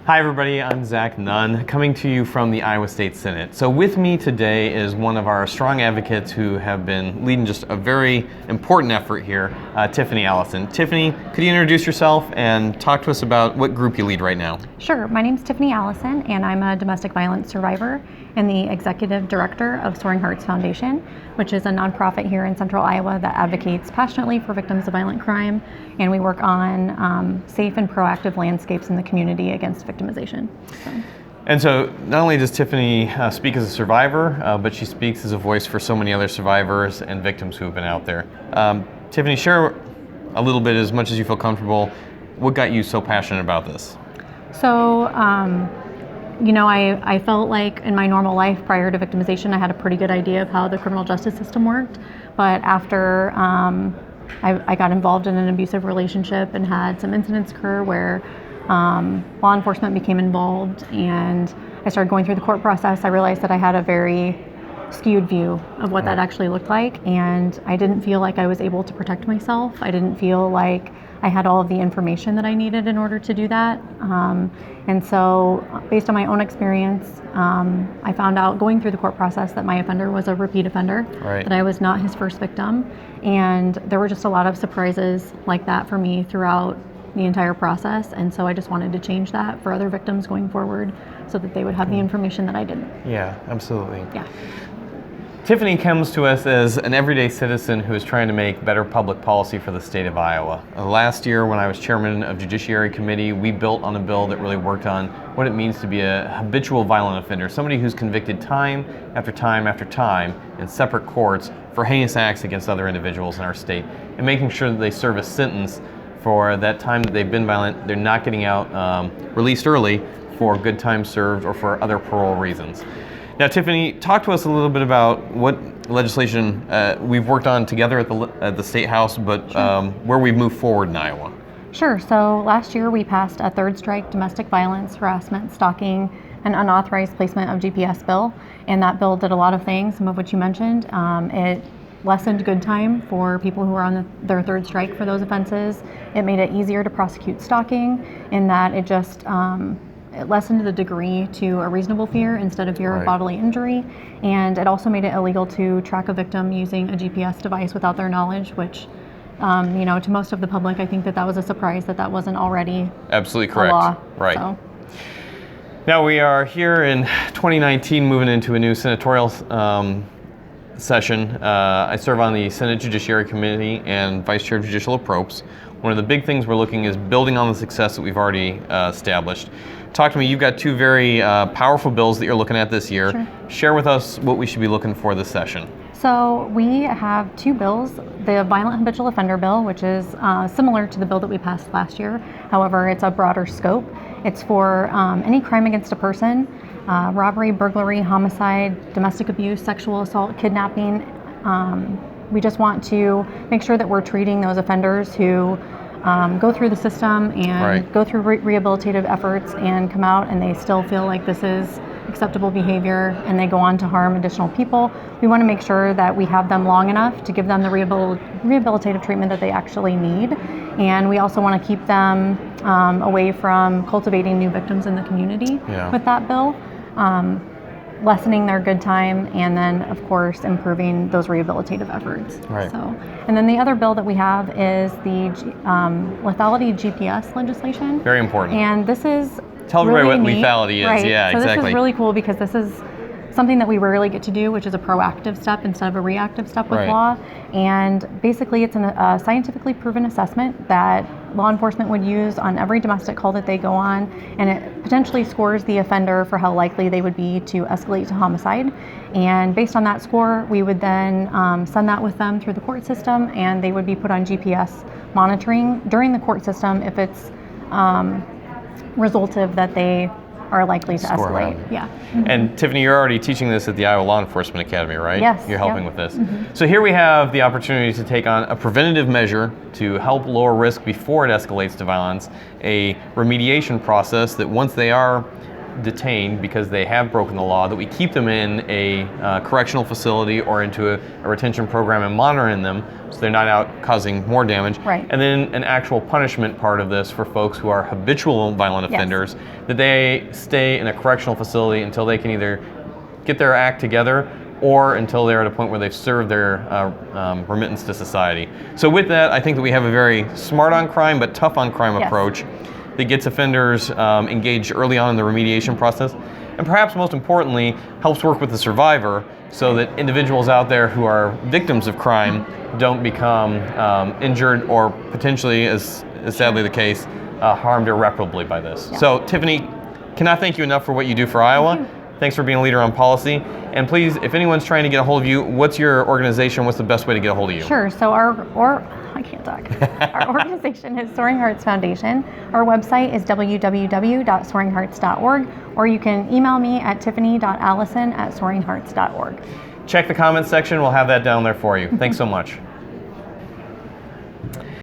Hi everybody, I'm Zach Nunn, coming to you from the Iowa State Senate. So with me today is one of our strong advocates who have been leading just a very important effort here, Tiffany Allison. Tiffany, could you introduce yourself and talk to us about what group you lead right now? Sure, my name's Tiffany Allison and I'm a domestic violence survivor and the executive director of Soaring Foundation, which is a nonprofit here in central Iowa that advocates passionately for victims of violent crime, and we work on safe and proactive landscapes in the community against victimization. And so not only does Tiffany speak as a survivor, but she speaks as a voice for so many other survivors and victims who have been out there. Tiffany, share a little bit, as much as you feel comfortable, what got you so passionate about this? So, I felt like in my normal life prior to victimization, I had a pretty good idea of how the criminal justice system worked. But after I got involved in an abusive relationship and had some incidents occur where law enforcement became involved and I started going through the court process, I realized that I had a very skewed view of what that actually looked like, and I didn't feel like I was able to protect myself. I didn't feel like I had all of the information that I needed in order to do that. And so based on my own experience, I found out going through the court process that my offender was a repeat offender, that I was not his first victim. And there were just a lot of surprises like that for me throughout the entire process. And so I just wanted to change that for other victims going forward so that they would have the information that I didn't. Yeah, absolutely. Yeah. Tiffany comes to us as an everyday citizen who is trying to make better public policy for the state of Iowa. Last year, when I was chairman of Judiciary Committee, we built on a bill that really worked on what it means to be a habitual violent offender, somebody who's convicted time after time after time in separate courts for heinous acts against other individuals in our state, and making sure that they serve a sentence for that time that they've been violent. They're not getting out released early for good time served or for other parole reasons. Now, Tiffany, talk to us a little bit about what legislation we've worked on together at the State House, but where we've moved forward in Iowa. Sure. So last year we passed a third strike domestic violence, harassment, stalking, and unauthorized placement of GPS bill, and that bill did a lot of things, some of which you mentioned. It lessened good time for people who are on their third strike for those offenses. It made it easier to prosecute stalking in that it just it lessened the degree to a reasonable fear instead of fear of bodily injury. And it also made it illegal to track a victim using a GPS device without their knowledge, which, to most of the public, I think that was a surprise that wasn't already absolutely correct. A law. Right. So. Now we are here in 2019 moving into a new senatorial session. I serve on the Senate Judiciary Committee and Vice Chair of Judicial Appropriations. One of the big things we're looking is building on the success that we've already established. Talk to me, you've got two very powerful bills that you're looking at this year. Sure. Share with us what we should be looking for this session. So we have two bills. The Violent Habitual Offender Bill, which is similar to the bill that we passed last year. However, it's a broader scope. It's for any crime against a person, robbery, burglary, homicide, domestic abuse, sexual assault, kidnapping. We just want to make sure that we're treating those offenders who go through the system and go through rehabilitative efforts and come out and they still feel like this is acceptable behavior and they go on to harm additional people. We want to make sure that we have them long enough to give them the rehabilitative treatment that they actually need. And we also want to keep them away from cultivating new victims in the community with that bill. Lessening their good time, and then of course improving those rehabilitative efforts. So, and then the other bill that we have is the lethality GPS legislation. Very important. And this is tell really everybody what neat. lethality is. Yeah, so exactly. This is really cool because this is something that we rarely get to do, which is a proactive step instead of a reactive step with law. And basically it's a scientifically proven assessment that law enforcement would use on every domestic call that they go on, and it potentially scores the offender for how likely they would be to escalate to homicide. And based on that score, we would then send that with them through the court system, and they would be put on GPS monitoring during the court system if it's resultive that they are likely to escalate. Yeah. And Tiffany, you're already teaching this at the Iowa Law Enforcement Academy, right? Yes. You're helping with this. So here we have the opportunity to take on a preventative measure to help lower risk before it escalates to violence, a remediation process that once they are detained because they have broken the law, that we keep them in a correctional facility or into a retention program and monitoring them so they're not out causing more damage. Right. And then an actual punishment part of this for folks who are habitual violent offenders, that they stay in a correctional facility until they can either get their act together or until they're at a point where they've served their remittance to society. So with that, I think that we have a very smart on crime but tough on crime approach that gets offenders engaged early on in the remediation process, and perhaps most importantly, helps work with the survivor so that individuals out there who are victims of crime don't become injured or potentially, as is sadly the case, harmed irreparably by this. Yeah. So Tiffany, cannot thank you enough for what you do for Iowa. Thanks for being a leader on policy. And please, if anyone's trying to get a hold of you, what's your organization? What's the best way to get a hold of you? Sure. So I can't talk. Our organization is Soaring Hearts Foundation. Our website is www.soaringhearts.org, or you can email me at tiffany.allison@soaringhearts.org. Check the comments section. We'll have that down there for you. Thanks so much.